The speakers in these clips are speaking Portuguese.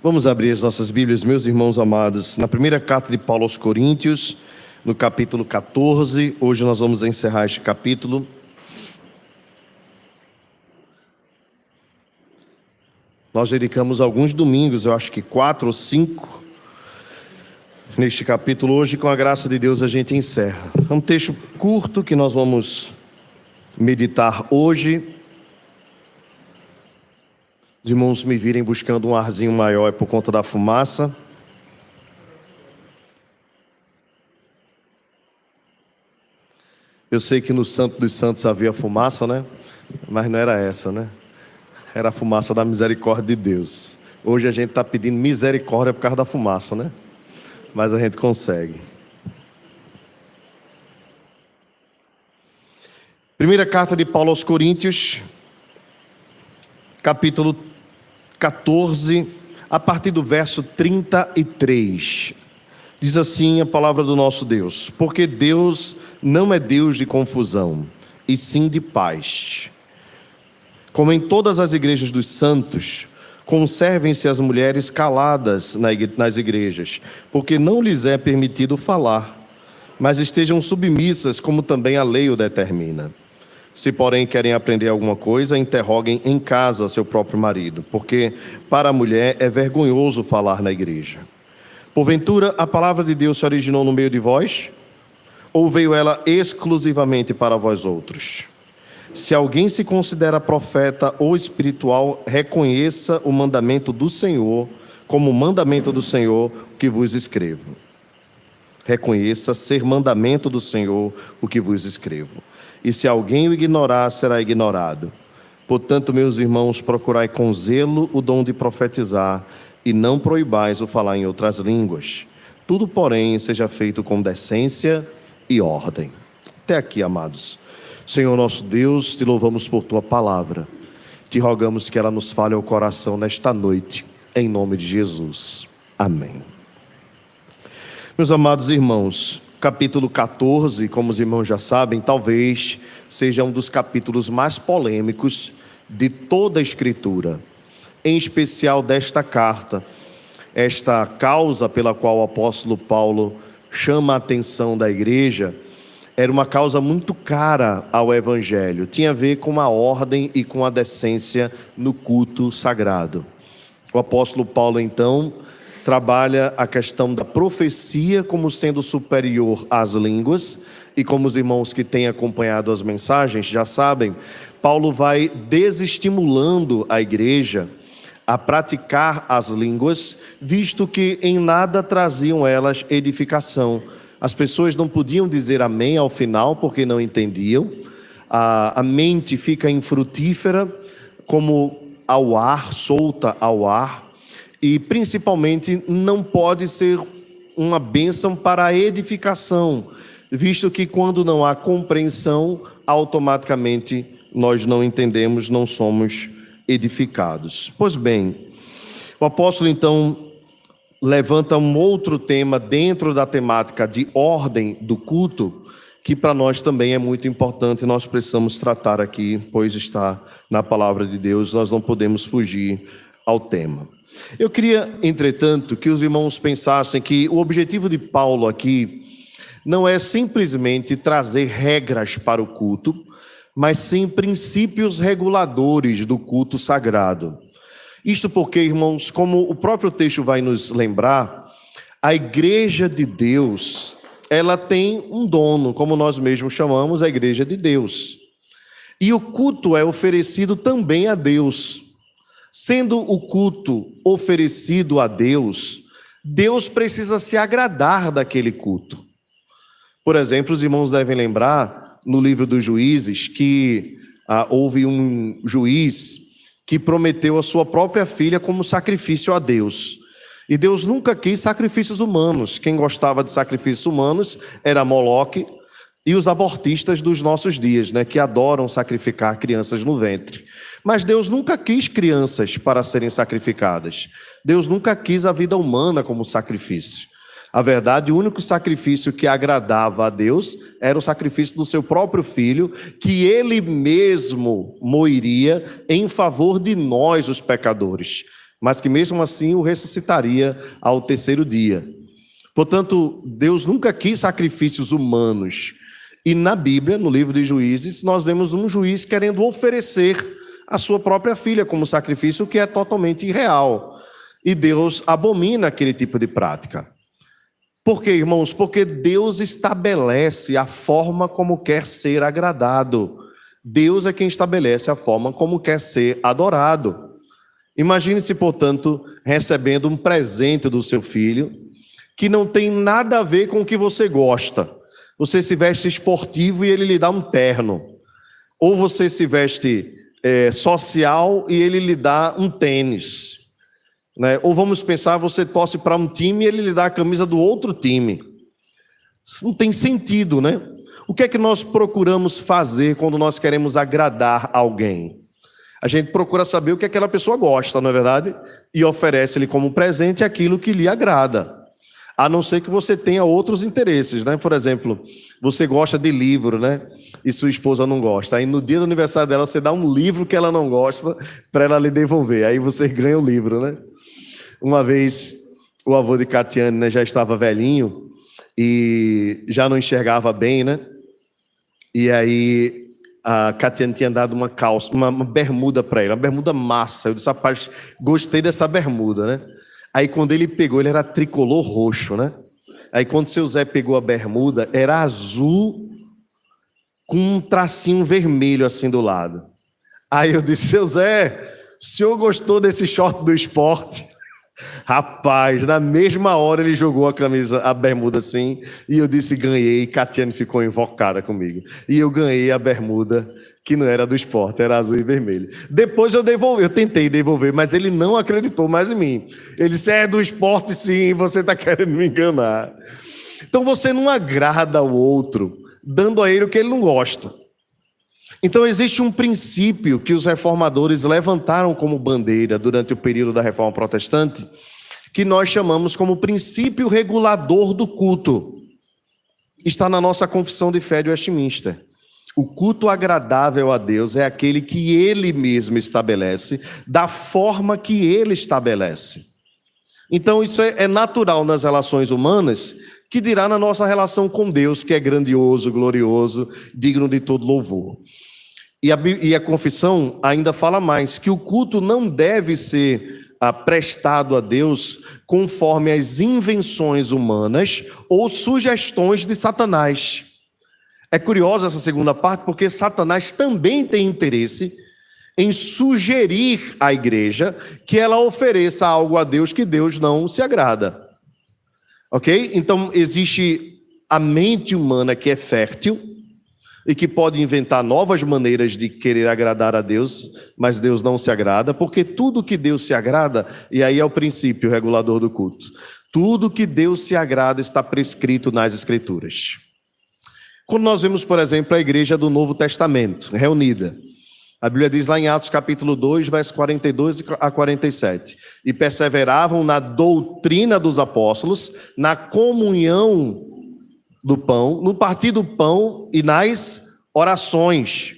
Vamos abrir as nossas Bíblias, meus irmãos amados, na primeira carta de Paulo aos Coríntios, no capítulo 14. Hoje nós vamos encerrar este capítulo. Nós dedicamos alguns domingos, eu acho que 4 ou 5, neste capítulo. Hoje, com a graça de Deus, a gente encerra. É um texto curto que nós vamos meditar hoje. Os irmãos me virem buscando um arzinho maior é por conta da fumaça. Eu sei que no Santo dos Santos havia fumaça, né? Mas não era essa, né? Era a fumaça da misericórdia de Deus. Hoje a gente está pedindo misericórdia por causa da fumaça, né? Mas a gente consegue. Primeira carta de Paulo aos Coríntios, capítulo 14, a partir do verso 33. Diz assim a palavra do nosso Deus: porque Deus não é Deus de confusão, e sim de paz. Como em todas as igrejas dos santos, conservem-se as mulheres caladas nas igrejas, porque não lhes é permitido falar, mas estejam submissas, como também a lei o determina. Se, porém, querem aprender alguma coisa, interroguem em casa seu próprio marido, porque para a mulher é vergonhoso falar na igreja. Porventura, a palavra de Deus se originou no meio de vós? Ou veio ela exclusivamente para vós outros? Se alguém se considera profeta ou espiritual, reconheça o mandamento do Senhor, como o mandamento do Senhor que vos escrevo. Reconheça ser mandamento do Senhor o que vos escrevo. E se alguém o ignorar, será ignorado. Portanto, meus irmãos, procurai com zelo o dom de profetizar, e não proibais o falar em outras línguas. Tudo, porém, seja feito com decência e ordem. Até aqui, amados. Senhor nosso Deus, te louvamos por tua palavra. Te rogamos que ela nos fale ao coração nesta noite, em nome de Jesus. Amém. Meus amados irmãos, capítulo 14, como os irmãos já sabem, talvez seja um dos capítulos mais polêmicos de toda a Escritura, em especial desta carta. Esta causa pela qual o apóstolo Paulo chama a atenção da igreja era uma causa muito cara ao Evangelho, tinha a ver com a ordem e com a decência no culto sagrado. O apóstolo Paulo, então, trabalha a questão da profecia como sendo superior às línguas, e como os irmãos que têm acompanhado as mensagens já sabem, Paulo vai desestimulando a igreja a praticar as línguas, visto que em nada traziam elas edificação. As pessoas não podiam dizer amém ao final porque não entendiam, a mente fica infrutífera como ao ar, solta ao ar, e principalmente não pode ser uma bênção para a edificação, visto que quando não há compreensão, automaticamente nós não entendemos, não somos edificados. Pois bem, o apóstolo então levanta um outro tema dentro da temática de ordem do culto, que para nós também é muito importante, nós precisamos tratar aqui, pois está na palavra de Deus, nós não podemos fugir ao tema. Eu queria, entretanto, que os irmãos pensassem que o objetivo de Paulo aqui não é simplesmente trazer regras para o culto, mas sim princípios reguladores do culto sagrado. Isto porque, irmãos, como o próprio texto vai nos lembrar, a igreja de Deus, ela tem um dono, como nós mesmos chamamos, a igreja de Deus. E o culto é oferecido também a Deus. Sendo o culto oferecido a Deus, Deus precisa se agradar daquele culto. Por exemplo, os irmãos devem lembrar, no livro dos Juízes, que houve um juiz que prometeu a sua própria filha como sacrifício a Deus. E Deus nunca quis sacrifícios humanos. Quem gostava de sacrifícios humanos era Moloque e os abortistas dos nossos dias, né, que adoram sacrificar crianças no ventre. Mas Deus nunca quis crianças para serem sacrificadas. Deus nunca quis a vida humana como sacrifício. A verdade, o único sacrifício que agradava a Deus era o sacrifício do seu próprio filho, que ele mesmo moriria em favor de nós, os pecadores. mas que mesmo assim o ressuscitaria ao terceiro dia. Portanto, Deus nunca quis sacrifícios humanos. E na Bíblia, no livro de Juízes, nós vemos um juiz querendo oferecer a sua própria filha como sacrifício, o que é totalmente irreal. E Deus abomina aquele tipo de prática. Por quê, irmãos? Porque Deus estabelece a forma como quer ser agradado. Deus é quem estabelece a forma como quer ser adorado. Imagine-se, portanto, recebendo um presente do seu filho que não tem nada a ver com o que você gosta. Você se veste esportivo e ele lhe dá um terno. Ou você se veste social e ele lhe dá um tênis. Né? Ou vamos pensar, você torce para um time e ele lhe dá a camisa do outro time. Isso não tem sentido, né? O que é que nós procuramos fazer quando nós queremos agradar alguém? A gente procura saber o que aquela pessoa gosta, não é verdade? E oferece-lhe como presente aquilo que lhe agrada. A não ser que você tenha outros interesses, né? Por exemplo, você gosta de livro, né? E sua esposa não gosta. Aí no dia do aniversário dela, você dá um livro que ela não gosta para ela lhe devolver. Aí você ganha o livro, né? Uma vez, o avô de Catiane, né, já estava velhinho e já não enxergava bem, né? E aí a Catiane tinha dado uma calça, uma bermuda para ele, uma bermuda massa. Eu disse, rapaz, gostei dessa bermuda, né? Aí quando ele pegou, ele era tricolor roxo, né? Aí quando seu Zé pegou a bermuda, era azul com um tracinho vermelho assim do lado. Aí eu disse, seu Zé, o senhor gostou desse short do esporte? Rapaz, na mesma hora ele jogou a bermuda assim, e eu disse, ganhei, e Catiane ficou invocada comigo. E eu ganhei a bermuda, que não era do esporte, era azul e vermelho. Depois eu devolvi, eu tentei devolver, mas ele não acreditou mais em mim. Ele disse, é do esporte sim, você está querendo me enganar. Então você não agrada o outro, dando a ele o que ele não gosta. Então existe um princípio que os reformadores levantaram como bandeira durante o período da Reforma Protestante, que nós chamamos como princípio regulador do culto. Está na nossa confissão de fé de Westminster. O culto agradável a Deus é aquele que Ele mesmo estabelece, da forma que Ele estabelece. Então isso é natural nas relações humanas, que dirá na nossa relação com Deus, que é grandioso, glorioso, digno de todo louvor. E a confissão ainda fala mais, que o culto não deve ser prestado a Deus conforme as invenções humanas ou sugestões de Satanás. É curiosa essa segunda parte, porque Satanás também tem interesse em sugerir à igreja que ela ofereça algo a Deus que Deus não se agrada. Ok? Então existe a mente humana que é fértil, e que pode inventar novas maneiras de querer agradar a Deus, mas Deus não se agrada, porque tudo que Deus se agrada, e aí é o princípio regulador do culto, tudo que Deus se agrada está prescrito nas Escrituras. Quando nós vemos, por exemplo, a igreja do Novo Testamento reunida, a Bíblia diz lá em Atos capítulo 2, versos 42 a 47, e perseveravam na doutrina dos apóstolos, na comunhão do pão, no partir do pão e nas orações.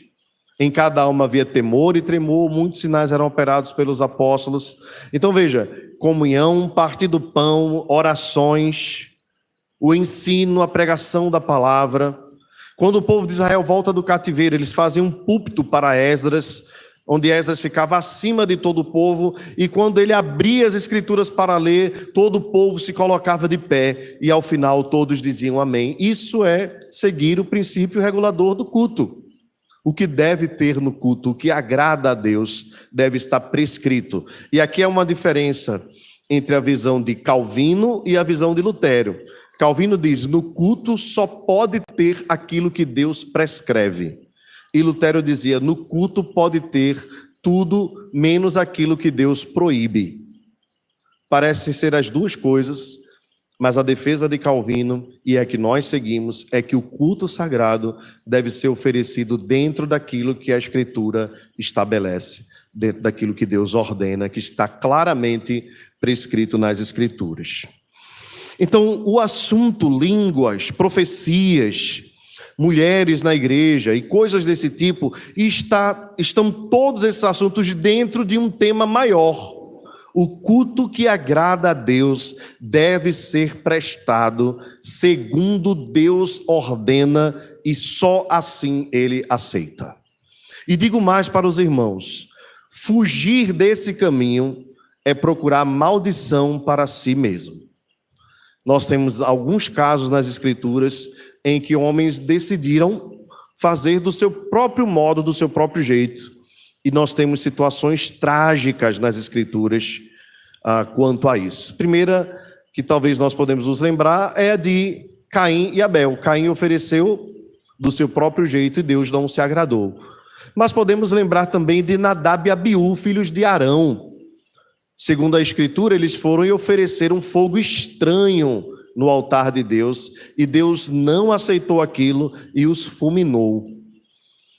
Em cada alma havia temor e tremor, muitos sinais eram operados pelos apóstolos. Então veja, comunhão, partir do pão, orações, o ensino, a pregação da palavra. Quando o povo de Israel volta do cativeiro, eles fazem um púlpito para Esdras, onde Esdras ficava acima de todo o povo, e quando ele abria as escrituras para ler, todo o povo se colocava de pé, e ao final todos diziam amém. Isso é seguir o princípio regulador do culto. O que deve ter no culto, o que agrada a Deus, deve estar prescrito. E aqui é uma diferença entre a visão de Calvino e a visão de Lutero. Calvino diz, no culto só pode ter aquilo que Deus prescreve. E Lutero dizia, no culto pode ter tudo menos aquilo que Deus proíbe. Parecem ser as duas coisas, mas a defesa de Calvino, e é que nós seguimos, é que o culto sagrado deve ser oferecido dentro daquilo que a Escritura estabelece, dentro daquilo que Deus ordena, que está claramente prescrito nas Escrituras. Então, o assunto línguas, profecias, mulheres na igreja e coisas desse tipo, estão todos esses assuntos dentro de um tema maior. O culto que agrada a Deus deve ser prestado segundo Deus ordena e só assim ele aceita. E digo mais para os irmãos: fugir desse caminho é procurar maldição para si mesmo. Nós temos alguns casos nas Escrituras em que homens decidiram fazer do seu próprio modo, do seu próprio jeito. E nós temos situações trágicas nas Escrituras quanto a isso. Primeira, que talvez nós podemos nos lembrar, é a de Caim e Abel. Caim ofereceu do seu próprio jeito e Deus não se agradou. Mas podemos lembrar também de Nadab e Abiú, filhos de Arão. Segundo a Escritura, eles foram e ofereceram fogo estranho no altar de Deus, e Deus não aceitou aquilo e os fulminou.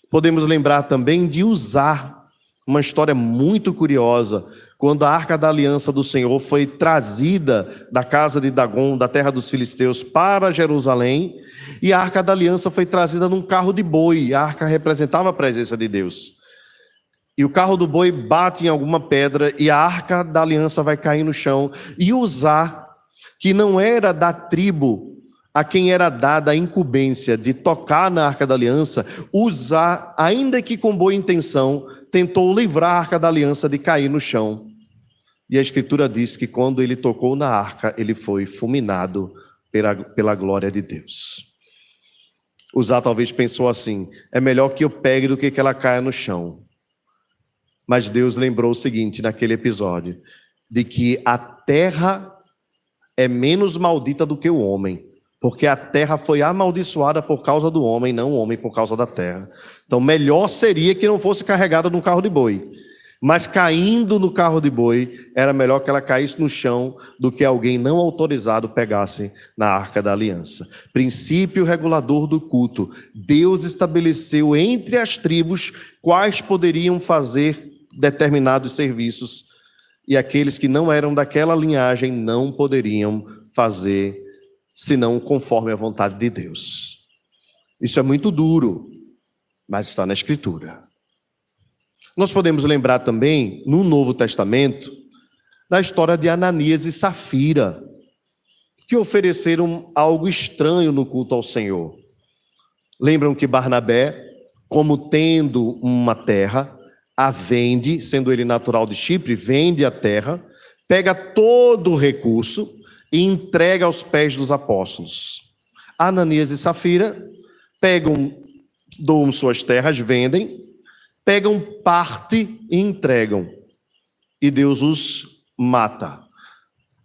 Podemos lembrar também de Uzá, uma história muito curiosa, quando a Arca da Aliança do Senhor foi trazida da casa de Dagom, da terra dos filisteus, para Jerusalém, e a Arca da Aliança foi trazida num carro de boi. A arca representava a presença de Deus. E o carro do boi bate em alguma pedra e a Arca da Aliança vai cair no chão. E Uzá, que não era da tribo a quem era dada a incumbência de tocar na Arca da Aliança, Uzá, ainda que com boa intenção, tentou livrar a Arca da Aliança de cair no chão. E a Escritura diz que quando ele tocou na arca, ele foi fulminado pela glória de Deus. Uzá talvez pensou assim: é melhor que eu pegue do que ela caia no chão. Mas Deus lembrou o seguinte naquele episódio, de que a terra é menos maldita do que o homem, porque a terra foi amaldiçoada por causa do homem, não o homem por causa da terra. Então melhor seria que não fosse carregada num carro de boi, mas caindo no carro de boi, era melhor que ela caísse no chão do que alguém não autorizado pegasse na Arca da Aliança. Princípio regulador do culto: Deus estabeleceu entre as tribos quais poderiam fazer determinados serviços, e aqueles que não eram daquela linhagem não poderiam fazer senão conforme a vontade de Deus. Isso é muito duro, mas está na Escritura. Nós podemos lembrar também, no Novo Testamento, da história de Ananias e Safira, que ofereceram algo estranho no culto ao Senhor. Lembram que Barnabé, como tendo uma terra, a vende, sendo ele natural de Chipre, vende a terra, pega todo o recurso e entrega aos pés dos apóstolos. Ananias e Safira doam suas terras, vendem, pegam parte e entregam, e Deus os mata.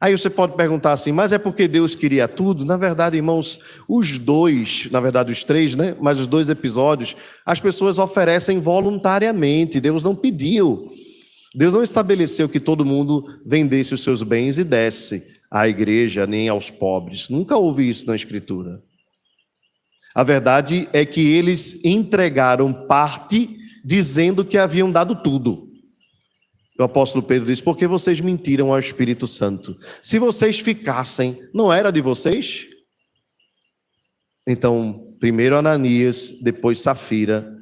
Aí você pode perguntar assim: mas é porque Deus queria tudo? Na verdade, irmãos, os três, né? Mas os 2 episódios, as pessoas oferecem voluntariamente. Deus não pediu. Deus não estabeleceu que todo mundo vendesse os seus bens e desse à igreja, nem aos pobres. Nunca houve isso na Escritura. A verdade é que eles entregaram parte, dizendo que haviam dado tudo. O apóstolo Pedro diz: porque vocês mentiram ao Espírito Santo? Se vocês ficassem, não era de vocês? Então, primeiro Ananias, depois Safira,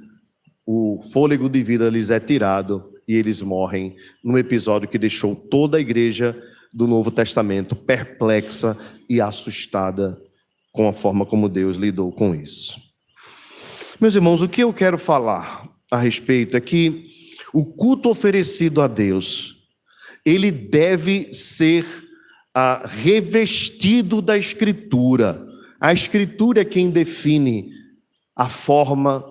o fôlego de vida lhes é tirado e eles morrem num episódio que deixou toda a igreja do Novo Testamento perplexa e assustada com a forma como Deus lidou com isso. Meus irmãos, o que eu quero falar a respeito é que o culto oferecido a Deus, ele deve ser revestido da Escritura. A Escritura é quem define a forma,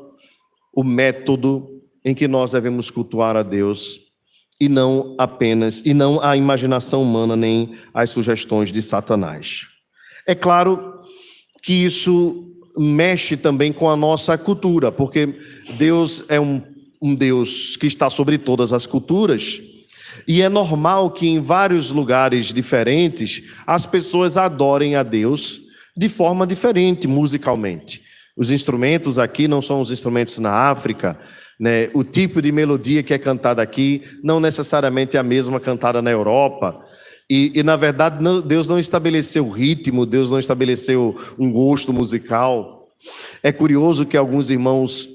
o método em que nós devemos cultuar a Deus, e não a imaginação humana, nem as sugestões de Satanás. É claro que isso mexe também com a nossa cultura, porque Deus é um Deus que está sobre todas as culturas, e é normal que em vários lugares diferentes as pessoas adorem a Deus de forma diferente musicalmente. Os instrumentos aqui não são os instrumentos na África, né? O tipo de melodia que é cantada aqui não necessariamente é a mesma cantada na Europa. E na verdade, Deus não estabeleceu ritmo, Deus não estabeleceu um gosto musical. É curioso que alguns irmãos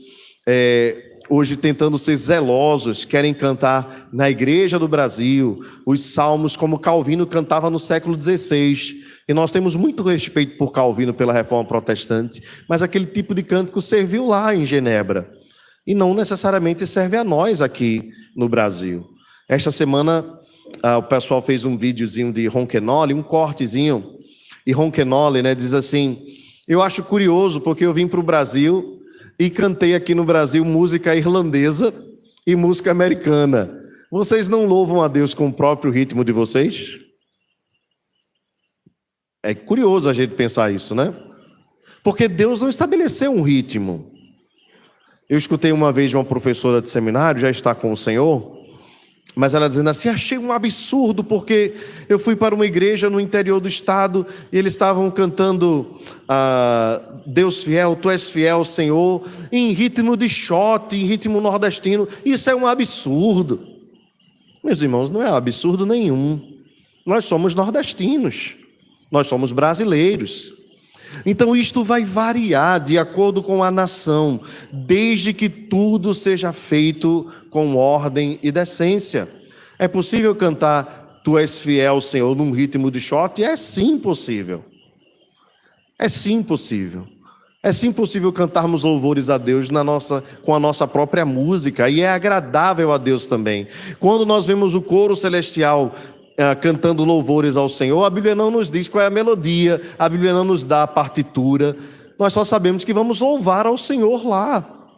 hoje tentando ser zelosos, querem cantar na Igreja do Brasil os salmos como Calvino cantava no século XVI. E nós temos muito respeito por Calvino pela Reforma Protestante, mas aquele tipo de cântico serviu lá em Genebra e não necessariamente serve a nós aqui no Brasil. Esta semana o pessoal fez um videozinho de Ronquenole, um cortezinho, e Ronquenole, né, diz assim: eu acho curioso porque eu vim para o Brasil e cantei aqui no Brasil música irlandesa e música americana. Vocês não louvam a Deus com o próprio ritmo de vocês? É curioso a gente pensar isso, né? Porque Deus não estabeleceu um ritmo. Eu escutei uma vez de uma professora de seminário, já está com o Senhor, mas ela dizendo assim: achei um absurdo, porque eu fui para uma igreja no interior do estado e eles estavam cantando Deus fiel, Tu és fiel, Senhor, em ritmo de shot, em ritmo nordestino. Isso é um absurdo. Meus irmãos, não é absurdo nenhum. Nós somos nordestinos, nós somos brasileiros. Então isto vai variar de acordo com a nação, desde que tudo seja feito com ordem e decência. É possível cantar Tu és fiel, Senhor, num ritmo de shot? É sim possível. É sim possível. É sim possível cantarmos louvores a Deus com a nossa própria música, e é agradável a Deus também. Quando nós vemos o coro celestial cantando louvores ao Senhor, a Bíblia não nos diz qual é a melodia, a Bíblia não nos dá a partitura, nós só sabemos que vamos louvar ao Senhor lá.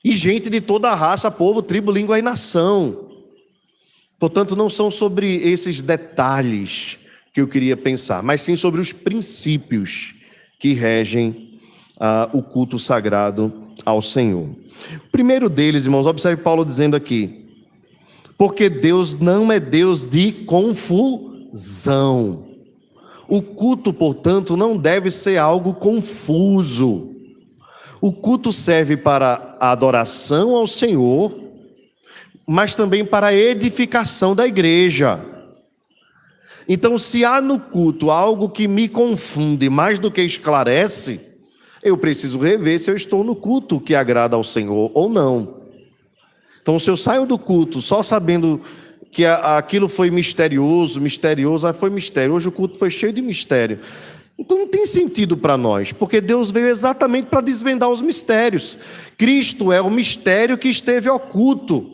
E gente de toda a raça, povo, tribo, língua e nação. Portanto, não são sobre esses detalhes que eu queria pensar, mas sim sobre os princípios que regem o culto sagrado ao Senhor. O primeiro deles, irmãos, observe Paulo dizendo aqui: porque Deus não é Deus de confusão. O culto, portanto, não deve ser algo confuso. O culto serve para a adoração ao Senhor, mas também para a edificação da igreja. Então, se há no culto algo que me confunde mais do que esclarece, eu preciso rever se eu estou no culto que agrada ao Senhor ou não. Então, se eu saio do culto só sabendo que aquilo foi misterioso, foi mistério, hoje o culto foi cheio de mistério, então não tem sentido para nós, porque Deus veio exatamente para desvendar os mistérios. Cristo é o mistério que esteve oculto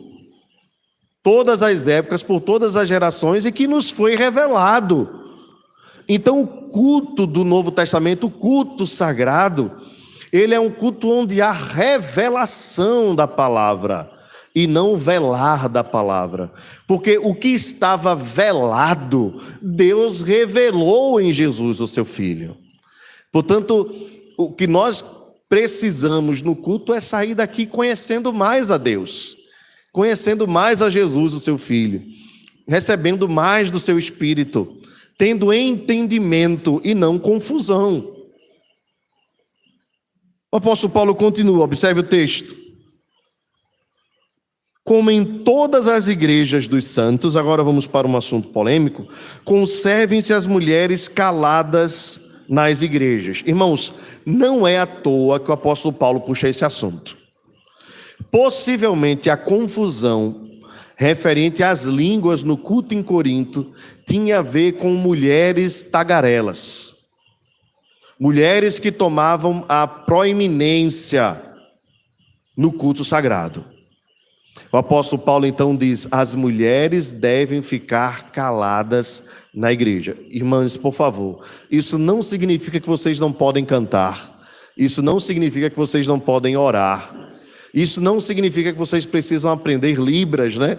todas as épocas, por todas as gerações, e que nos foi revelado. Então o culto do Novo Testamento, o culto sagrado, ele é um culto onde há revelação da palavra e não velar da palavra, porque o que estava velado, Deus revelou em Jesus, o seu Filho. Portanto, o que nós precisamos no culto é sair daqui conhecendo mais a Deus, conhecendo mais a Jesus, o seu Filho, recebendo mais do seu Espírito, tendo entendimento e não confusão. O apóstolo Paulo continua, observe o texto: como em todas as igrejas dos santos, agora vamos para um assunto polêmico, conservem-se as mulheres caladas nas igrejas. Irmãos, não é à toa que o apóstolo Paulo puxa esse assunto. Possivelmente a confusão referente às línguas no culto em Corinto tinha a ver com mulheres tagarelas, mulheres que tomavam a proeminência no culto sagrado. O apóstolo Paulo então diz: as mulheres devem ficar caladas na igreja. Irmãs, por favor, isso não significa que vocês não podem cantar, isso não significa que vocês não podem orar, isso não significa que vocês precisam aprender libras, né,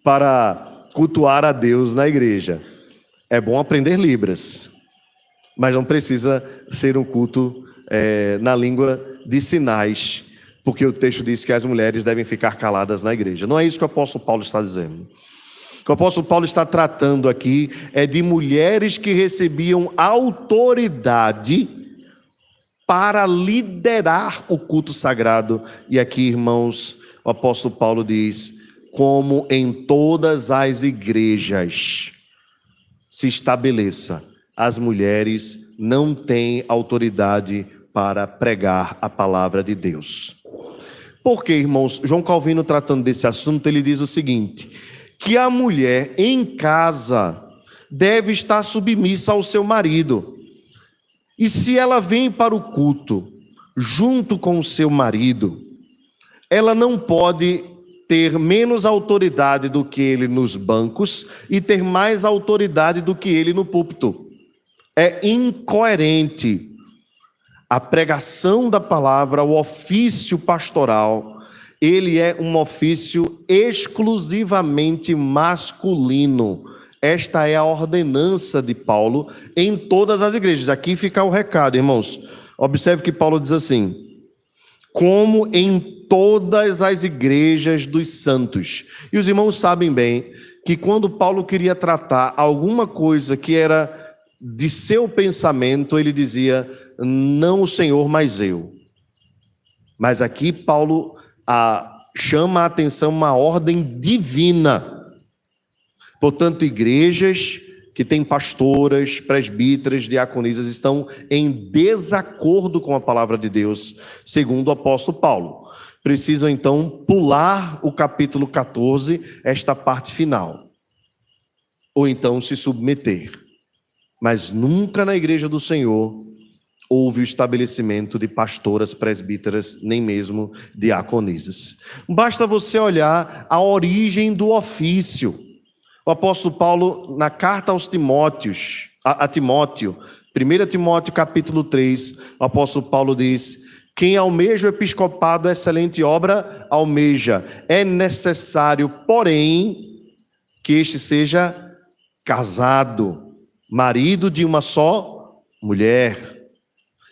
para cultuar a Deus na igreja. É bom aprender libras, mas não precisa ser um culto na língua de sinais, porque o texto diz que as mulheres devem ficar caladas na igreja. Não é isso que o apóstolo Paulo está dizendo. O que o apóstolo Paulo está tratando aqui é de mulheres que recebiam autoridade para liderar o culto sagrado. E aqui, irmãos, o apóstolo Paulo diz: como em todas as igrejas se estabeleça, as mulheres não têm autoridade para pregar a palavra de Deus. Porque, irmãos, João Calvino, tratando desse assunto, ele diz o seguinte: que a mulher em casa deve estar submissa ao seu marido. E se ela vem para o culto junto com o seu marido, ela não pode ter menos autoridade do que ele nos bancos e ter mais autoridade do que ele no púlpito. É incoerente. A pregação da palavra, o ofício pastoral, ele é um ofício exclusivamente masculino. Esta é a ordenança de Paulo em todas as igrejas. Aqui fica o recado, irmãos. Observe que Paulo diz assim: como em todas as igrejas dos santos. E os irmãos sabem bem que quando Paulo queria tratar alguma coisa que era de seu pensamento, ele dizia: não o Senhor, mas eu. Mas aqui Paulo chama a atenção uma ordem divina. Portanto, igrejas que têm pastoras, presbíteras, diaconisas estão em desacordo com a palavra de Deus, segundo o apóstolo Paulo. Precisam então pular o capítulo 14, esta parte final, ou então se submeter. Mas nunca na igreja do Senhor houve o estabelecimento de pastoras, presbíteras, nem mesmo diaconisas. Basta você olhar a origem do ofício. O apóstolo Paulo, na carta aos Timóteos, a Timóteo, 1 Timóteo capítulo 3, o apóstolo Paulo diz: quem almeja o episcopado, excelente obra almeja. É necessário, porém, que este seja casado, marido de uma só mulher.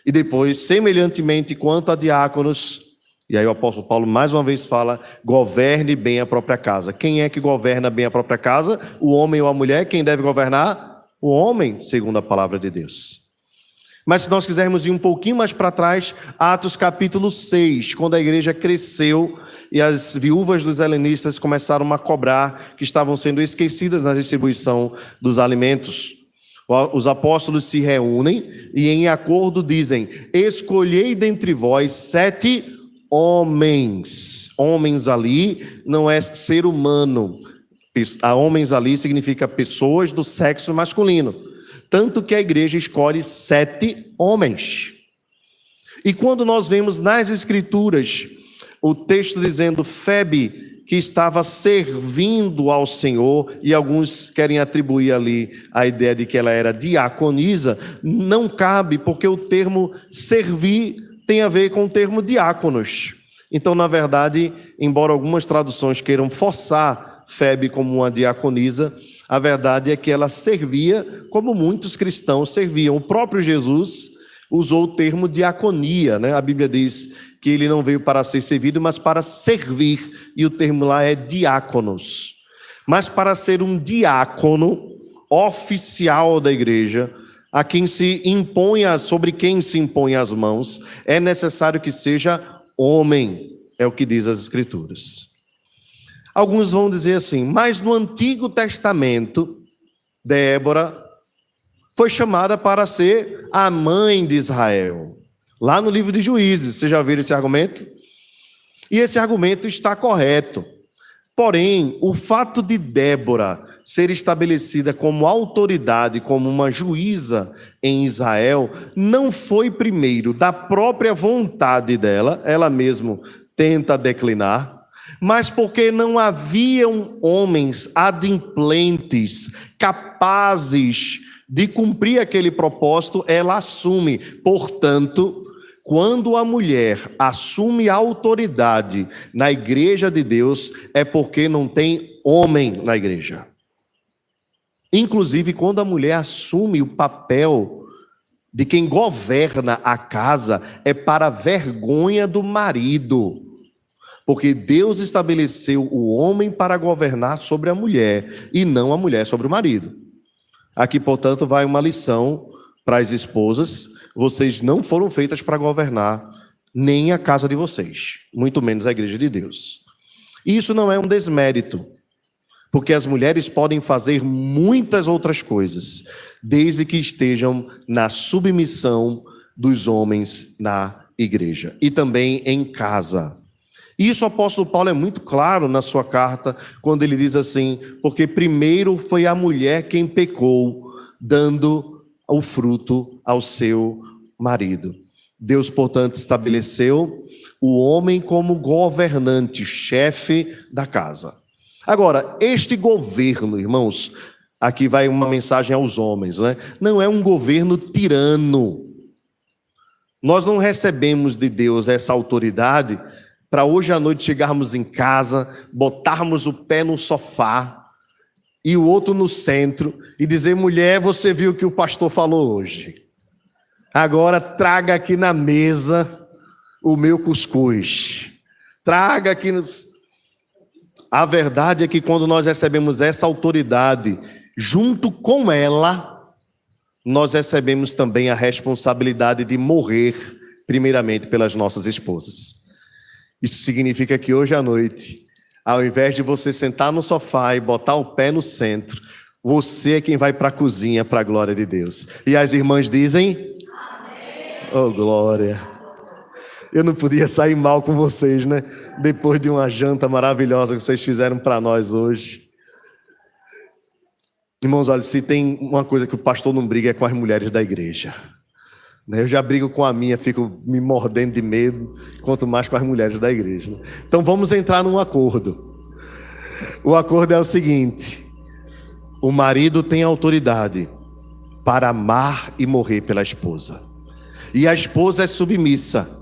E depois, semelhantemente quanto a diáconos, e aí o apóstolo Paulo mais uma vez fala: governe bem a própria casa. Quem é que governa bem a própria casa? O homem ou a mulher? Quem deve governar? O homem, segundo a palavra de Deus. Mas se nós quisermos ir um pouquinho mais para trás, Atos capítulo 6, quando a igreja cresceu e as viúvas dos helenistas começaram a cobrar, que estavam sendo esquecidas na distribuição dos alimentos. Os apóstolos se reúnem e em acordo dizem: escolhei dentre vós 7 homens. Homens ali não é ser humano. Homens ali significa pessoas do sexo masculino. Tanto que a igreja escolhe 7 homens. E quando nós vemos nas escrituras o texto dizendo Febe, que estava servindo ao Senhor, e alguns querem atribuir ali a ideia de que ela era diaconisa, não cabe, porque o termo servir tem a ver com o termo diáconos. Então, na verdade, embora algumas traduções queiram forçar Febe como uma diaconisa, a verdade é que ela servia como muitos cristãos serviam. O próprio Jesus usou o termo diaconia, né? A Bíblia diz que ele não veio para ser servido, mas para servir, e o termo lá é diáconos. Mas para ser um diácono oficial da igreja, a quem se imponha, sobre quem se impõe as mãos, é necessário que seja homem, é o que diz as Escrituras. Alguns vão dizer assim: mas no Antigo Testamento, Débora foi chamada para ser a mãe de Israel. Lá no livro de Juízes, vocês já viram esse argumento? E esse argumento está correto. Porém, o fato de Débora ser estabelecida como autoridade, como uma juíza em Israel, não foi primeiro da própria vontade dela, ela mesma tenta declinar, mas porque não haviam homens adimplentes, capazes de cumprir aquele propósito, ela assume. Portanto, quando a mulher assume a autoridade na igreja de Deus, é porque não tem homem na igreja. Inclusive, quando a mulher assume o papel de quem governa a casa, é para a vergonha do marido. Porque Deus estabeleceu o homem para governar sobre a mulher, e não a mulher sobre o marido. Aqui, portanto, vai uma lição para as esposas: vocês não foram feitas para governar nem a casa de vocês, muito menos a igreja de Deus. E isso não é um desmérito, porque as mulheres podem fazer muitas outras coisas, desde que estejam na submissão dos homens na igreja e também em casa. E isso o apóstolo Paulo é muito claro na sua carta, quando ele diz assim: porque primeiro foi a mulher quem pecou, dando o fruto ao seu marido. Deus, portanto, estabeleceu o homem como governante, chefe da casa. Agora, este governo, irmãos, aqui vai uma mensagem aos homens, né? Não é um governo tirano. Nós não recebemos de Deus essa autoridade para hoje à noite chegarmos em casa, botarmos o pé no sofá e o outro no centro e dizer: mulher, você viu o que o pastor falou hoje? Agora traga aqui na mesa o meu cuscuz. Traga aqui. A verdade é que quando nós recebemos essa autoridade, junto com ela, nós recebemos também a responsabilidade de morrer, primeiramente, pelas nossas esposas. Isso significa que hoje à noite, ao invés de você sentar no sofá e botar o pé no centro, você é quem vai para a cozinha, para a glória de Deus. E as irmãs dizem: amém. Oh, glória! Eu não podia sair mal com vocês, né? Depois de uma janta maravilhosa que vocês fizeram para nós hoje. Irmãos, olha, se tem uma coisa que o pastor não briga é com as mulheres da igreja. Eu já brigo com a minha, fico me mordendo de medo, quanto mais com as mulheres da igreja. Então vamos entrar num acordo. O acordo é o seguinte: o marido tem autoridade para amar e morrer pela esposa. E a esposa é submissa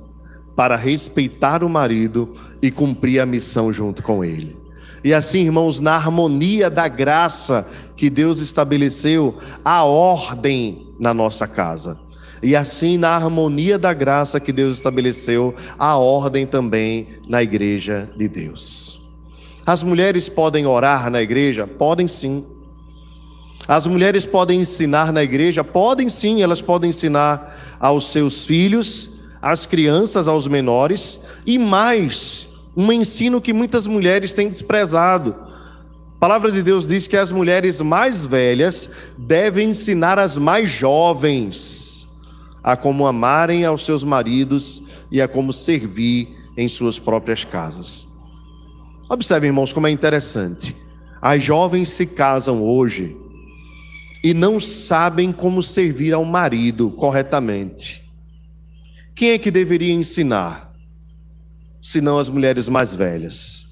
para respeitar o marido e cumprir a missão junto com ele. E assim, irmãos, na harmonia da graça que Deus estabeleceu, a ordem na nossa casa. E assim, na harmonia da graça que Deus estabeleceu, a ordem também na igreja de Deus. As mulheres podem orar na igreja? Podem sim. As mulheres podem ensinar na igreja? Podem sim, elas podem ensinar aos seus filhos, às crianças, aos menores, e mais, um ensino que muitas mulheres têm desprezado. A palavra de Deus diz que as mulheres mais velhas devem ensinar as mais jovens a como amarem aos seus maridos e a como servir em suas próprias casas. Observe, irmãos, como é interessante. As jovens se casam hoje e não sabem como servir ao marido corretamente. Quem é que deveria ensinar? Senão as mulheres mais velhas,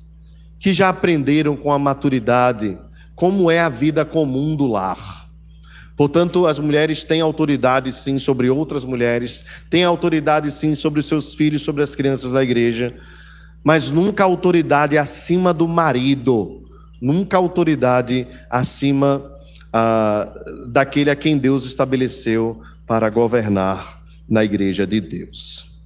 que já aprenderam com a maturidade como é a vida comum do lar. Portanto, as mulheres têm autoridade sim sobre outras mulheres, têm autoridade sim sobre os seus filhos, sobre as crianças da igreja, mas nunca autoridade acima do marido, nunca autoridade acima daquele a quem Deus estabeleceu para governar na igreja de Deus.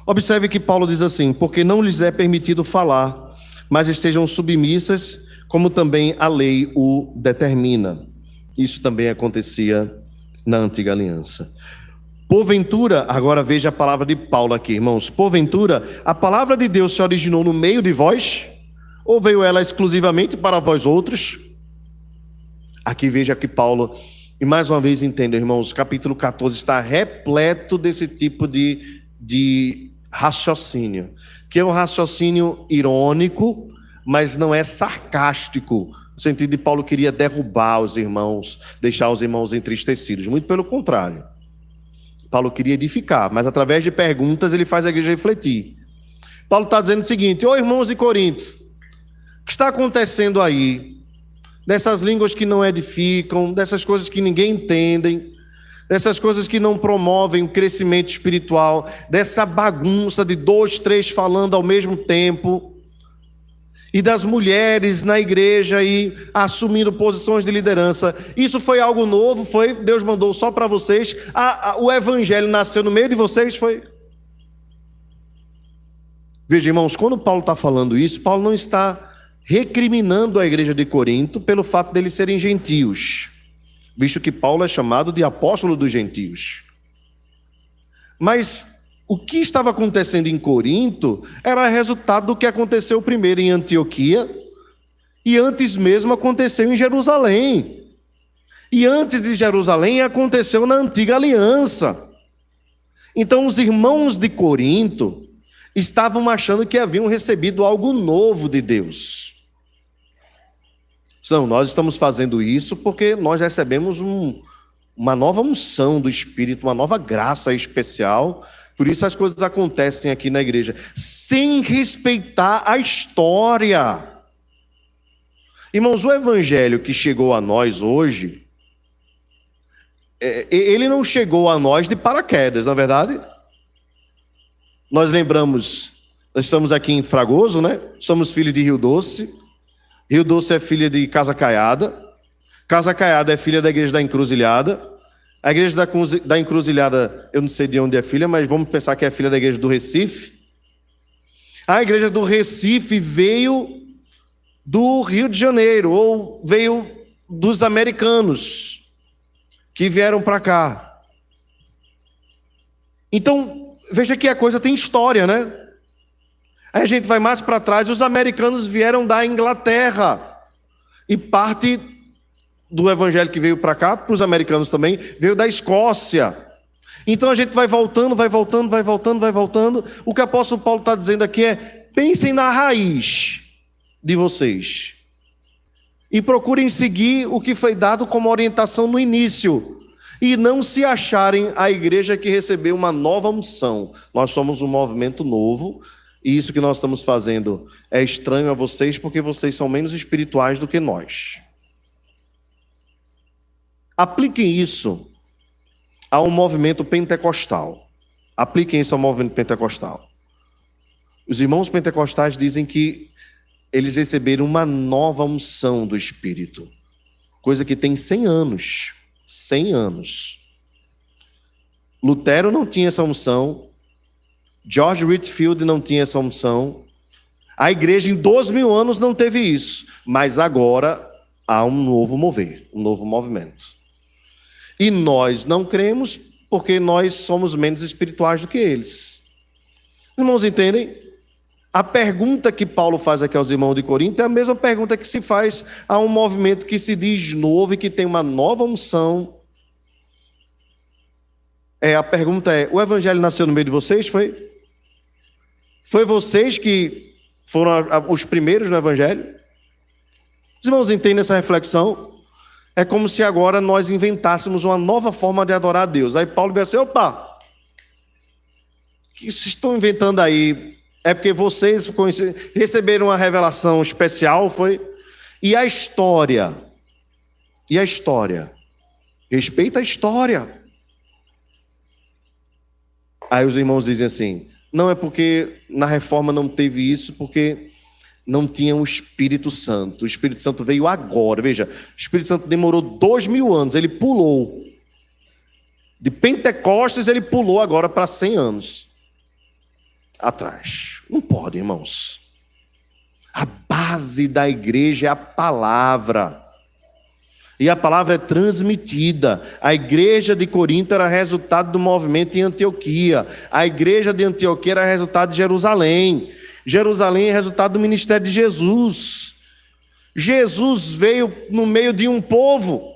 Observe que Paulo diz assim: porque não lhes é permitido falar, mas estejam submissas, como também a lei o determina. Isso também acontecia na antiga aliança. Porventura, agora veja a palavra de Paulo aqui, irmãos. Porventura, a palavra de Deus se originou no meio de vós? Ou veio ela exclusivamente para vós outros? Aqui veja que Paulo, e mais uma vez entenda, irmãos, capítulo 14 está repleto desse tipo de raciocínio, que é um raciocínio irônico, mas não é sarcástico, no sentido de Paulo queria derrubar os irmãos, deixar os irmãos entristecidos. Muito pelo contrário. Paulo queria edificar, mas através de perguntas ele faz a igreja refletir. Paulo está dizendo o seguinte: ô irmãos de Corinto, o que está acontecendo aí? Dessas línguas que não edificam, dessas coisas que ninguém entende, dessas coisas que não promovem o crescimento espiritual, dessa bagunça de 2, 3 falando ao mesmo tempo, e das mulheres na igreja e assumindo posições de liderança. Isso foi algo novo? Foi? Deus mandou só para vocês? O evangelho nasceu no meio de vocês? Foi? Veja, irmãos, quando Paulo está falando isso, Paulo não está recriminando a igreja de Corinto pelo fato deles serem gentios, visto que Paulo é chamado de apóstolo dos gentios. Mas o que estava acontecendo em Corinto era resultado do que aconteceu primeiro em Antioquia e antes mesmo aconteceu em Jerusalém. E antes de Jerusalém aconteceu na antiga aliança. Então os irmãos de Corinto, estavam achando que haviam recebido algo novo de Deus. Não, nós estamos fazendo isso porque nós recebemos uma nova unção do Espírito, uma nova graça especial. Por isso as coisas acontecem aqui na igreja, sem respeitar a história. Irmãos, o evangelho que chegou a nós hoje, ele não chegou a nós de paraquedas, não é verdade? Nós lembramos, nós estamos aqui em Fragoso, né? Somos filhos de Rio Doce. Rio Doce é filha de Casa Caiada. Casa Caiada é filha da Igreja da Encruzilhada. A Igreja da Encruzilhada, eu não sei de onde é filha, mas vamos pensar que é filha da Igreja do Recife. A Igreja do Recife veio do Rio de Janeiro, ou veio dos americanos que vieram para cá. Então, veja que a coisa tem história, né? Aí a gente vai mais para trás, os americanos vieram da Inglaterra, e parte do evangelho que veio para cá, para os americanos também, veio da Escócia. Então a gente vai voltando. O que o apóstolo Paulo está dizendo aqui é: pensem na raiz de vocês e procurem seguir o que foi dado como orientação no início, e não se acharem a igreja que recebeu uma nova unção. Nós somos um movimento novo, e isso que nós estamos fazendo é estranho a vocês, porque vocês são menos espirituais do que nós. Apliquem isso a um movimento pentecostal. Apliquem isso ao movimento pentecostal. Os irmãos pentecostais dizem que eles receberam uma nova unção do Espírito, coisa que tem 100 anos. 100 anos. Lutero não tinha essa unção, George Whitefield não tinha essa unção, a igreja em 2000 anos não teve isso, mas agora há um novo mover, um novo movimento. E nós não cremos porque nós somos menos espirituais do que eles. Irmãos, entendem? A pergunta que Paulo faz aqui aos irmãos de Corinto é a mesma pergunta que se faz a um movimento que se diz novo e que tem uma nova unção. A pergunta é: o evangelho nasceu no meio de vocês? Foi vocês que foram os primeiros no evangelho? Os irmãos entendem essa reflexão? É como se agora nós inventássemos uma nova forma de adorar a Deus. Aí Paulo vai assim: opa, o que vocês estão inventando aí? É porque vocês receberam uma revelação especial, foi? E a história? E a história? Respeita a história. Aí os irmãos dizem assim: não, é porque na reforma não teve isso, porque não tinha o Espírito Santo. O Espírito Santo veio agora. Veja, o Espírito Santo demorou 2000 anos, ele pulou. De Pentecostes ele pulou agora para 100 anos atrás. Não pode, irmãos. A base da igreja é a palavra. E a palavra é transmitida. A igreja de Corinto era resultado do movimento em Antioquia. A igreja de Antioquia era resultado de Jerusalém. Jerusalém é resultado do ministério de Jesus. Jesus veio no meio de um povo.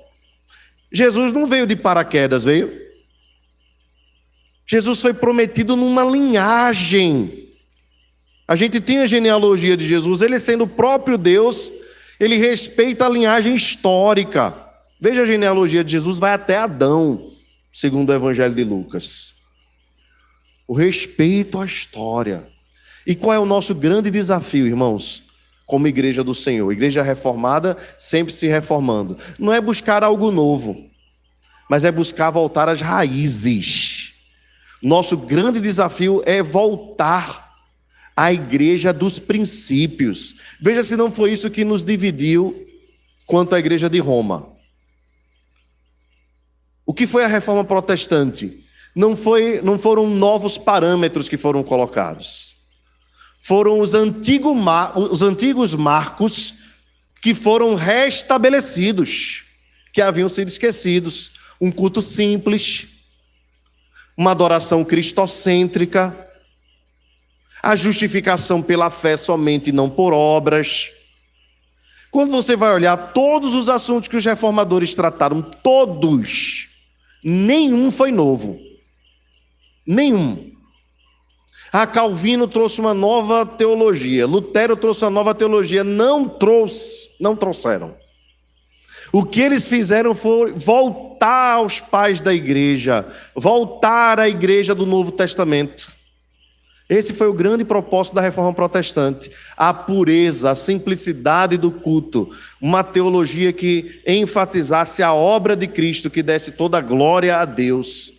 Jesus não veio de paraquedas, veio. Jesus foi prometido numa linhagem. A gente tem a genealogia de Jesus, ele sendo o próprio Deus, ele respeita a linhagem histórica. Veja, a genealogia de Jesus vai até Adão, segundo o Evangelho de Lucas. O respeito à história. E qual é o nosso grande desafio, irmãos? Como igreja do Senhor, igreja reformada, sempre se reformando. Não é buscar algo novo, mas é buscar voltar às raízes. Nosso grande desafio é voltar à igreja dos princípios. Veja se não foi isso que nos dividiu quanto à igreja de Roma. O que foi a reforma protestante? Não foram novos parâmetros que foram colocados. Foram os antigos marcos que foram restabelecidos, que haviam sido esquecidos. Um culto simples, uma adoração cristocêntrica, a justificação pela fé somente e não por obras. Quando você vai olhar todos os assuntos que os reformadores trataram, todos, nenhum foi novo. Nenhum. Calvino trouxe uma nova teologia, Lutero trouxe uma nova teologia. Não trouxeram. O que eles fizeram foi voltar aos pais da igreja, voltar à igreja do Novo Testamento. Esse foi o grande propósito da Reforma Protestante, a pureza, a simplicidade do culto, uma teologia que enfatizasse a obra de Cristo, que desse toda a glória a Deus,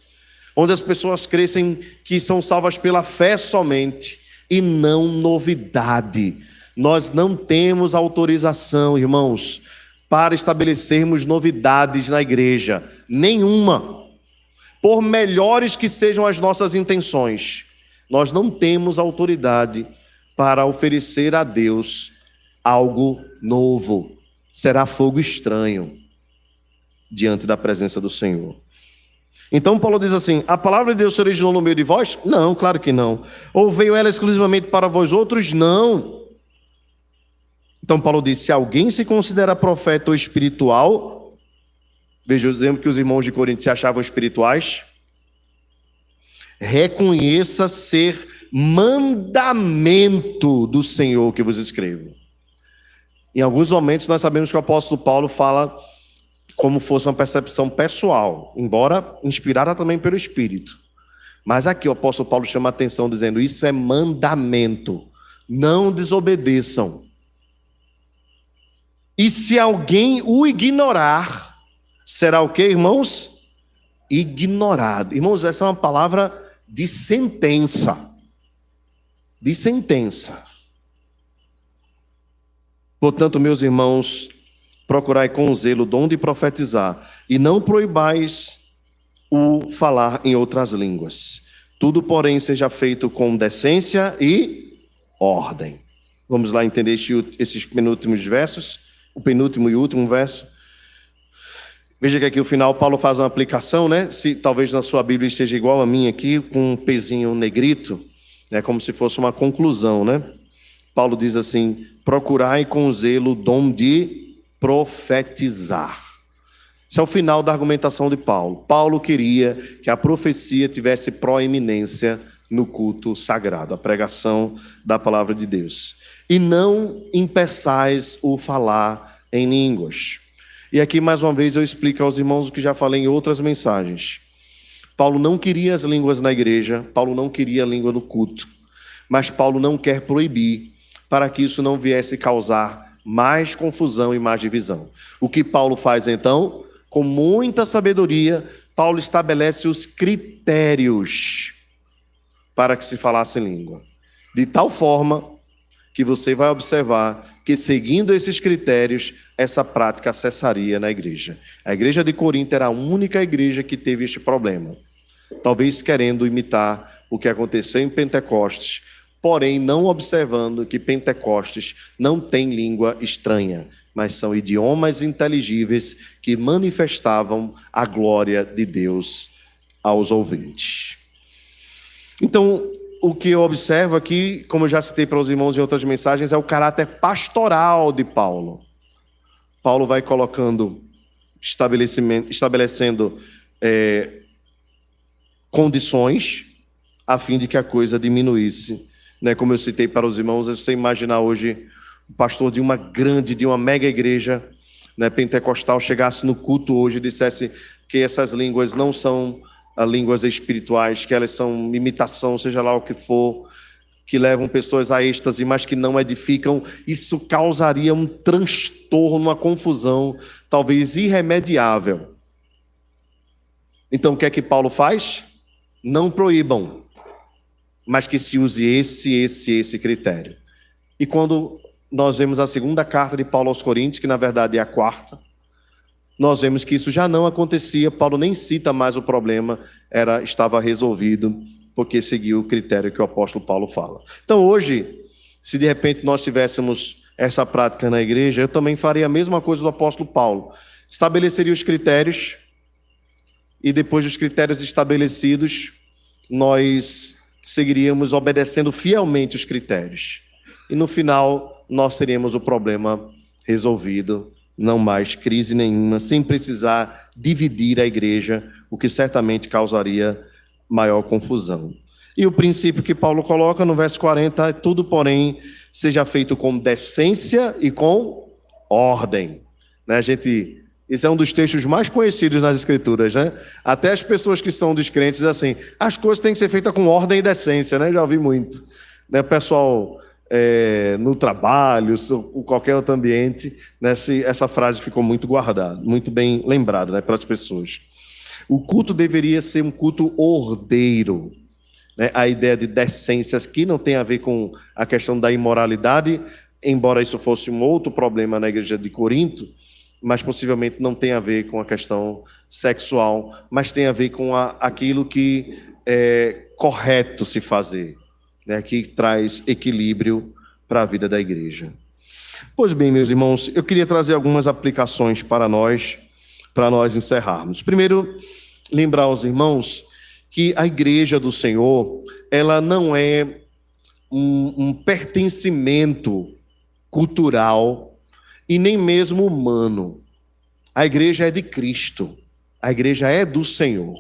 onde as pessoas crescem que são salvas pela fé somente e não novidade. Nós não temos autorização, irmãos, para estabelecermos novidades na igreja, nenhuma, por melhores que sejam as nossas intenções. Nós não temos autoridade para oferecer a Deus algo novo. Será fogo estranho diante da presença do Senhor. Então Paulo diz assim: a palavra de Deus se originou no meio de vós? Não, claro que não. Ou veio ela exclusivamente para vós outros? Não. Então Paulo diz: se alguém se considera profeta ou espiritual, veja o exemplo que os irmãos de Corinto se achavam espirituais, reconheça ser mandamento do Senhor que vos escrevo. Em alguns momentos nós sabemos que o apóstolo Paulo fala como fosse uma percepção pessoal, embora inspirada também pelo Espírito. Mas aqui o apóstolo Paulo chama a atenção dizendo: isso é mandamento, não desobedeçam. E se alguém o ignorar, será o que, irmãos? Ignorado. Irmãos, essa é uma palavra de sentença. De sentença. Portanto, meus irmãos, procurai com zelo o dom de profetizar, e não proibais o falar em outras línguas. Tudo, porém, seja feito com decência e ordem. Vamos lá entender esses penúltimos versos, o penúltimo e último verso. Veja que aqui no final Paulo faz uma aplicação, né? Se talvez na sua Bíblia esteja igual a minha aqui, com um pezinho negrito, é como se fosse uma conclusão, né? Paulo diz assim: procurai com zelo o dom de profetizar. Esse é o final da argumentação de Paulo. Paulo queria que a profecia tivesse proeminência no culto sagrado, a pregação da palavra de Deus. E não impeçais o falar em línguas. E aqui, mais uma vez, eu explico aos irmãos o que já falei em outras mensagens. Paulo não queria as línguas na igreja, Paulo não queria a língua no culto, mas Paulo não quer proibir, para que isso não viesse causar mais confusão e mais divisão. O que Paulo faz, então? Com muita sabedoria, Paulo estabelece os critérios para que se falasse língua, de tal forma que você vai observar que, seguindo esses critérios, essa prática cessaria na igreja. A igreja de Corinto era a única igreja que teve este problema, talvez querendo imitar o que aconteceu em Pentecostes, porém não observando que Pentecostes não tem língua estranha, mas são idiomas inteligíveis que manifestavam a glória de Deus aos ouvintes. Então, o que eu observo aqui, como eu já citei para os irmãos em outras mensagens, é o caráter pastoral de Paulo. Paulo vai colocando, estabelecendo condições a fim de que a coisa diminuísse. Né? Como eu citei para os irmãos, você imaginar hoje o pastor de uma mega igreja, né, pentecostal, chegasse no culto hoje e dissesse que essas línguas não são línguas espirituais, que elas são imitação, seja lá o que for, que levam pessoas a êxtase, mas que não edificam. Isso causaria um transtorno, uma confusão, talvez irremediável. Então, o que é que Paulo faz? Não proíbam, mas que se use esse critério. E quando nós vemos a segunda carta de Paulo aos Coríntios, que na verdade é a quarta, nós vemos que isso já não acontecia. Paulo nem cita mais o problema, estava resolvido, porque seguiu o critério que o apóstolo Paulo fala. Então hoje, se de repente nós tivéssemos essa prática na igreja, eu também faria a mesma coisa do apóstolo Paulo. Estabeleceria os critérios, e depois dos critérios estabelecidos, nós seguiríamos obedecendo fielmente os critérios. E no final, nós teríamos o problema resolvido, não mais crise nenhuma, sem precisar dividir a igreja, o que certamente causaria maior confusão. E o princípio que Paulo coloca no verso 40 é: tudo, porém, seja feito com decência e com ordem. Né, esse é um dos textos mais conhecidos nas Escrituras, né? Até as pessoas que são descrentes dizem assim: as coisas têm que ser feitas com ordem e decência, né? Já ouvi muito. Né, o pessoal no trabalho, ou qualquer outro ambiente, né, essa frase ficou muito guardada, muito bem lembrada, né, para as pessoas. O culto deveria ser um culto ordeiro. Né? A ideia de decência aqui não tem a ver com a questão da imoralidade, embora isso fosse um outro problema na igreja de Corinto, mas possivelmente não tem a ver com a questão sexual, mas tem a ver com aquilo que é correto se fazer, né? Que traz equilíbrio para a vida da igreja. Pois bem, meus irmãos, eu queria trazer algumas aplicações para nós encerrarmos. Primeiro, lembrar aos irmãos que a igreja do Senhor, ela não é um pertencimento cultural e nem mesmo humano. A igreja é de Cristo, a igreja é do Senhor.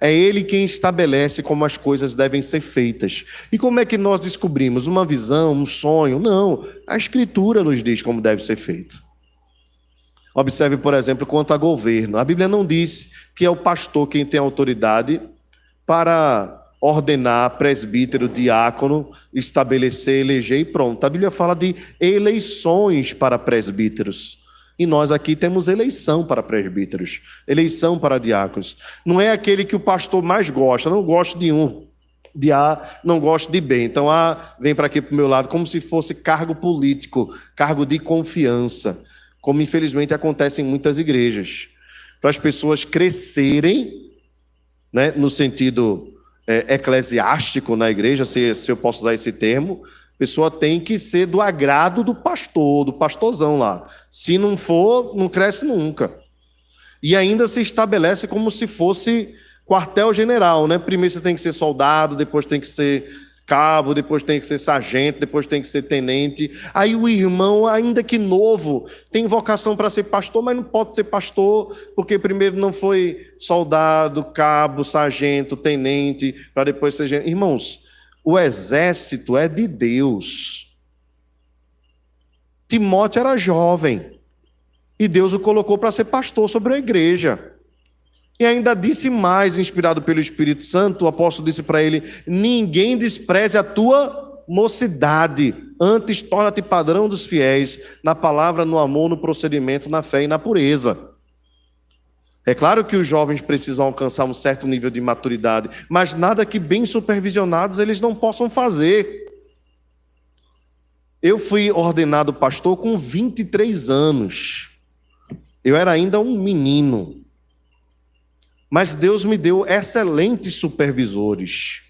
É Ele quem estabelece como as coisas devem ser feitas. E como é que nós descobrimos? Uma visão, um sonho? Não, a Escritura nos diz como deve ser feito. Observe, por exemplo, quanto a governo. A Bíblia não diz que é o pastor quem tem autoridade para ordenar presbítero, diácono, estabelecer, eleger e pronto. A Bíblia fala de eleições para presbíteros. E nós aqui temos eleição para presbíteros, eleição para diáconos. Não é aquele que o pastor mais gosta, não gosto de um, de A, não gosto de B. Então A vem para aqui para o meu lado como se fosse cargo político, cargo de confiança, como infelizmente acontece em muitas igrejas. Para as pessoas crescerem, né, no sentido eclesiástico na igreja, se eu posso usar esse termo, a pessoa tem que ser do agrado do pastor, do pastorzão lá. Se não for, não cresce nunca. E ainda se estabelece como se fosse quartel-general, né? Primeiro você tem que ser soldado, depois tem que ser cabo, depois tem que ser sargento, depois tem que ser tenente. Aí o irmão, ainda que novo, tem vocação para ser pastor, mas não pode ser pastor, porque primeiro não foi soldado, cabo, sargento, tenente, para depois ser... Irmãos, o exército é de Deus. Timóteo era jovem, e Deus o colocou para ser pastor sobre a igreja. E ainda disse mais, inspirado pelo Espírito Santo, o apóstolo disse para ele: ninguém despreze a tua mocidade, antes torna-te padrão dos fiéis, na palavra, no amor, no procedimento, na fé e na pureza. É claro que os jovens precisam alcançar um certo nível de maturidade, mas nada que bem supervisionados eles não possam fazer. Eu fui ordenado pastor com 23 anos. Eu era ainda um menino. Mas Deus me deu excelentes supervisores.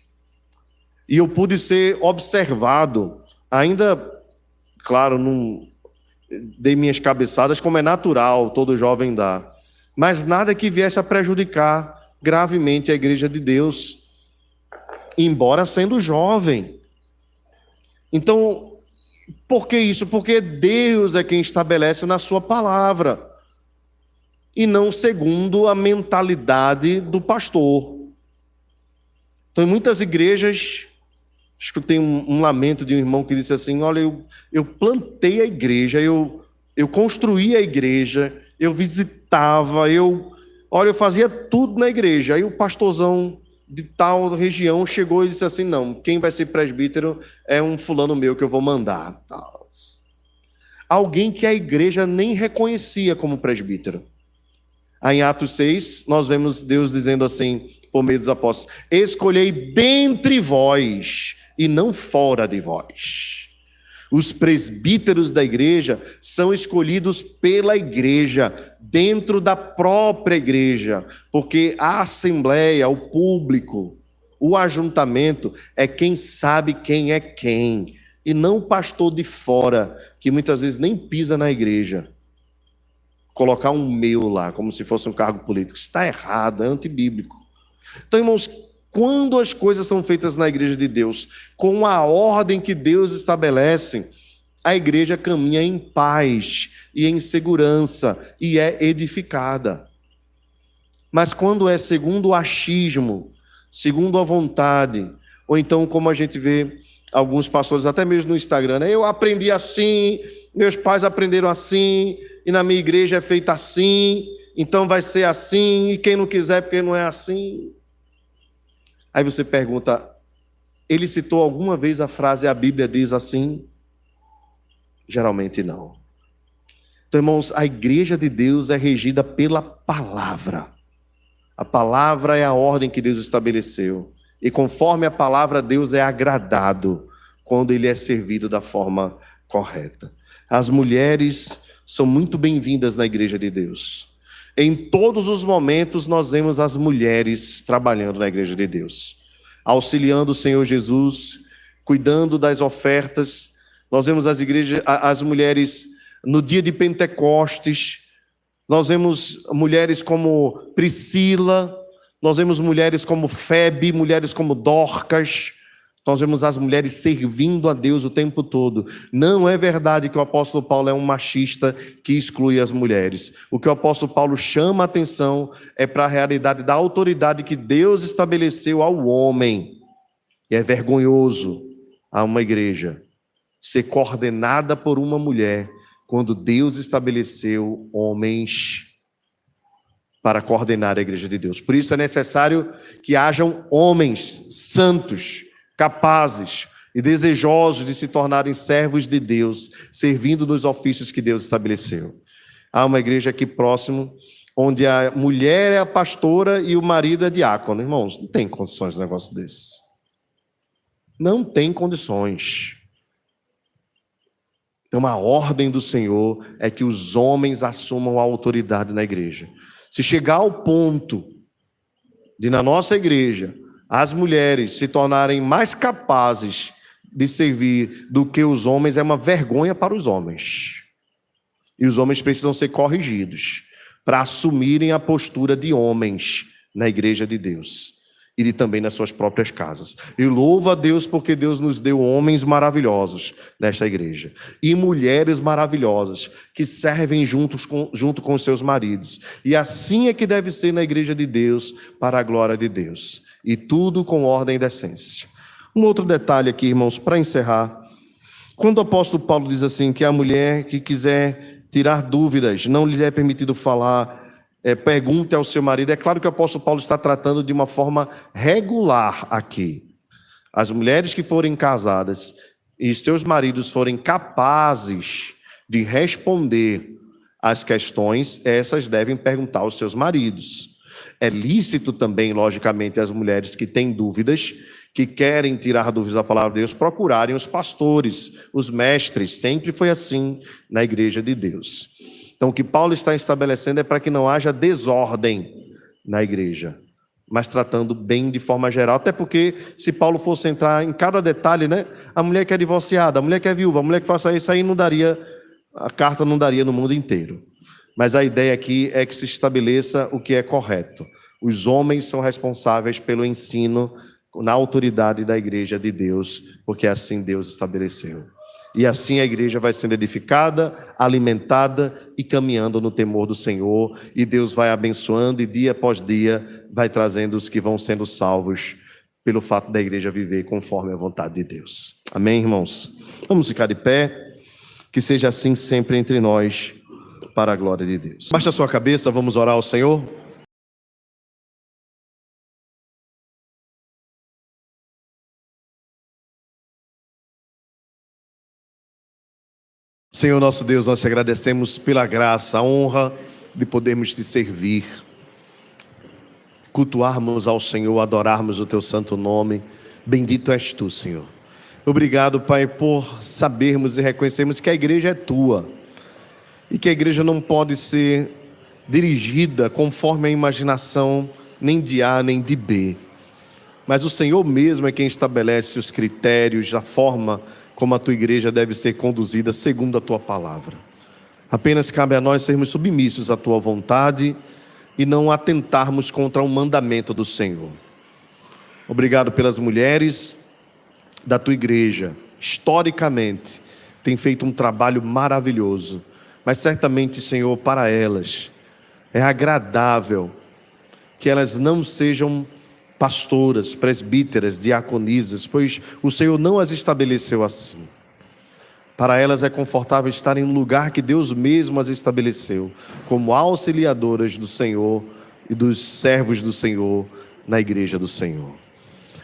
E eu pude ser observado. Ainda, claro, não dei minhas cabeçadas, como é natural, todo jovem dá. Mas nada que viesse a prejudicar gravemente a igreja de Deus, embora sendo jovem. Então, por que isso? Porque Deus é quem estabelece na sua palavra, e não segundo a mentalidade do pastor. Então, em muitas igrejas, escutei um lamento de um irmão que disse assim: olha, eu plantei a igreja, eu construí a igreja, eu visitava, eu fazia tudo na igreja. Aí o pastorzão de tal região chegou e disse assim: não, quem vai ser presbítero é um fulano meu que eu vou mandar. Alguém que a igreja nem reconhecia como presbítero. Aí em Atos 6, nós vemos Deus dizendo assim, por meio dos apóstolos: escolhei dentre vós e não fora de vós. Os presbíteros da igreja são escolhidos pela igreja, dentro da própria igreja, porque a assembleia, o público, o ajuntamento é quem sabe quem é quem, e não o pastor de fora, que muitas vezes nem pisa na igreja. Colocar um meu lá, como se fosse um cargo político, isso está errado, é antibíblico. Então, irmãos, quando as coisas são feitas na igreja de Deus, com a ordem que Deus estabelece, a igreja caminha em paz e em segurança e é edificada. Mas quando é segundo o achismo, segundo a vontade, Ou então, como a gente vê alguns pastores, até mesmo no Instagram, né? Eu aprendi assim, meus pais aprenderam assim, e na minha igreja é feita assim, então vai ser assim, e quem não quiser porque não é assim. Aí você pergunta, ele citou alguma vez a frase "a Bíblia diz assim"? Geralmente não. Então, irmãos, a igreja de Deus é regida pela palavra. A palavra é a ordem que Deus estabeleceu. E conforme a palavra, Deus é agradado quando ele é servido da forma correta. As mulheres são muito bem-vindas na igreja de Deus. Em todos os momentos nós vemos as mulheres trabalhando na igreja de Deus, auxiliando o Senhor Jesus, cuidando das ofertas. Nós vemos as mulheres no dia de Pentecostes. Nós vemos mulheres como Priscila, nós vemos mulheres como Febe, mulheres como Dorcas. Nós vemos as mulheres servindo a Deus o tempo todo. Não é verdade que o apóstolo Paulo é um machista que exclui as mulheres. O que o apóstolo Paulo chama a atenção é para a realidade da autoridade que Deus estabeleceu ao homem. E é vergonhoso a uma igreja ser coordenada por uma mulher, quando Deus estabeleceu homens para coordenar a igreja de Deus. Por isso é necessário que hajam homens santos, capazes e desejosos de se tornarem servos de Deus, servindo nos ofícios que Deus estabeleceu. Há uma igreja aqui próximo, onde a mulher é a pastora e o marido é diácono. Irmãos, não tem condições de um negócio desse. Não tem condições. Então, a ordem do Senhor é que os homens assumam a autoridade na igreja. Se chegar ao ponto de, na nossa igreja, as mulheres se tornarem mais capazes de servir do que os homens, é uma vergonha para os homens. E os homens precisam ser corrigidos para assumirem a postura de homens na igreja de Deus e também nas suas próprias casas. Eu louvo a Deus porque Deus nos deu homens maravilhosos nesta igreja e mulheres maravilhosas que servem junto com os seus maridos. E assim é que deve ser na igreja de Deus, para a glória de Deus. E tudo com ordem e decência. Um outro detalhe aqui, irmãos, para encerrar. Quando o apóstolo Paulo diz assim, que a mulher que quiser tirar dúvidas, não lhe é permitido falar, pergunte ao seu marido. É claro que o apóstolo Paulo está tratando de uma forma regular aqui. As mulheres que forem casadas e seus maridos forem capazes de responder às questões, essas devem perguntar aos seus maridos. É lícito também, logicamente, as mulheres que têm dúvidas, que querem tirar dúvidas da palavra de Deus, procurarem os pastores, os mestres. Sempre foi assim na igreja de Deus. Então, o que Paulo está estabelecendo é para que não haja desordem na igreja, mas tratando bem de forma geral. Até porque, se Paulo fosse entrar em cada detalhe, né? A mulher que é divorciada, a mulher que é viúva, a mulher que faça isso, aí não daria, a carta não daria no mundo inteiro. Mas a ideia aqui é que se estabeleça o que é correto. Os homens são responsáveis pelo ensino na autoridade da igreja de Deus, porque assim Deus estabeleceu. E assim a igreja vai sendo edificada, alimentada e caminhando no temor do Senhor. E Deus vai abençoando e dia após dia vai trazendo os que vão sendo salvos pelo fato da igreja viver conforme a vontade de Deus. Amém, irmãos? Vamos ficar de pé. Que seja assim sempre entre nós, para a glória de Deus. Baixa a sua cabeça, vamos orar ao Senhor. Senhor nosso Deus, nós te agradecemos pela graça, a honra de podermos te servir, cultuarmos ao Senhor, adorarmos o teu santo nome. Bendito és tu, Senhor. Obrigado, Pai, por sabermos e reconhecermos que a igreja é tua e que a igreja não pode ser dirigida conforme a imaginação nem de A nem de B, mas o Senhor mesmo é quem estabelece os critérios, a forma como a tua igreja deve ser conduzida segundo a tua palavra. Apenas cabe a nós sermos submissos à tua vontade e não atentarmos contra o mandamento do Senhor. Obrigado pelas mulheres da tua igreja. Historicamente, tem feito um trabalho maravilhoso, mas certamente, Senhor, para elas é agradável que elas não sejam pastoras, presbíteras, diaconisas, pois o Senhor não as estabeleceu assim. Para elas é confortável estar em um lugar que Deus mesmo as estabeleceu, como auxiliadoras do Senhor e dos servos do Senhor na igreja do Senhor.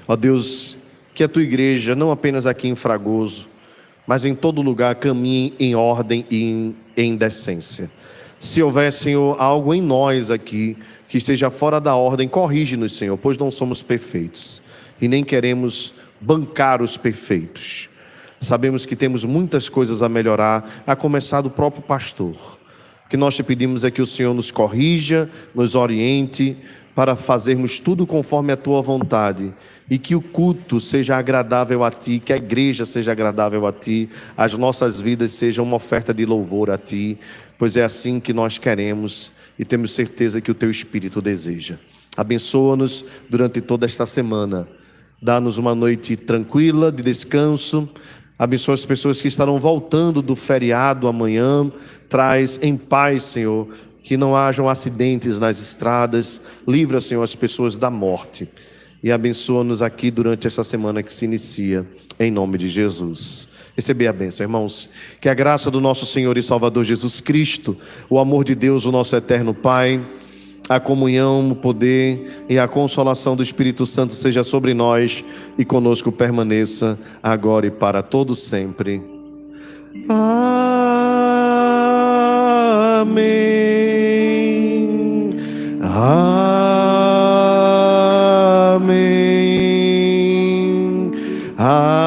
Ó Deus, que a tua igreja, não apenas aqui em Fragoso, mas em todo lugar, caminhe em ordem e em decência. Se houver, Senhor, algo em nós aqui que esteja fora da ordem, corrige-nos, Senhor, pois não somos perfeitos e nem queremos bancar os perfeitos. Sabemos que temos muitas coisas a melhorar, a começar do próprio pastor. O que nós te pedimos é que o Senhor nos corrija, nos oriente, para fazermos tudo conforme a tua vontade, e que o culto seja agradável a ti, que a igreja seja agradável a ti, as nossas vidas sejam uma oferta de louvor a ti, pois é assim que nós queremos e temos certeza que o teu Espírito deseja. Abençoa-nos durante toda esta semana, dá-nos uma noite tranquila, de descanso. Abençoa as pessoas que estarão voltando do feriado amanhã. Traz em paz, Senhor, que não hajam acidentes nas estradas. Livra, Senhor, as pessoas da morte. E abençoa-nos aqui durante essa semana que se inicia, em nome de Jesus. Receber a bênção, irmãos. Que a graça do nosso Senhor e Salvador Jesus Cristo, o amor de Deus, o nosso eterno Pai, a comunhão, o poder e a consolação do Espírito Santo seja sobre nós e conosco permaneça agora e para todo sempre. Amém. Amém. Amém.